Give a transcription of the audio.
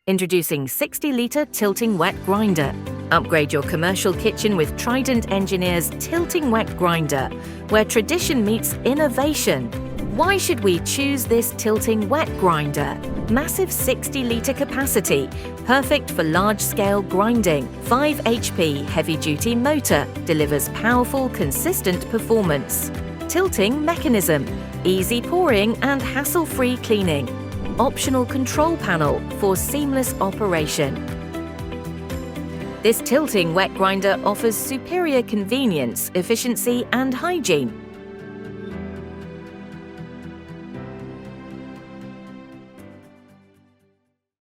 Introducing 60-litre tilting wet grinder. Upgrade your commercial kitchen with Trident Engineers Tilting Wet Grinder, where tradition meets innovation. Why should we choose this tilting wet grinder? Massive 60-litre capacity, perfect for large-scale grinding. 5 HP heavy-duty motor delivers powerful, consistent performance. Tilting mechanism, easy pouring and hassle-free cleaning. Optional control panel for seamless operation. This tilting wet grinder offers superior convenience, efficiency and hygiene.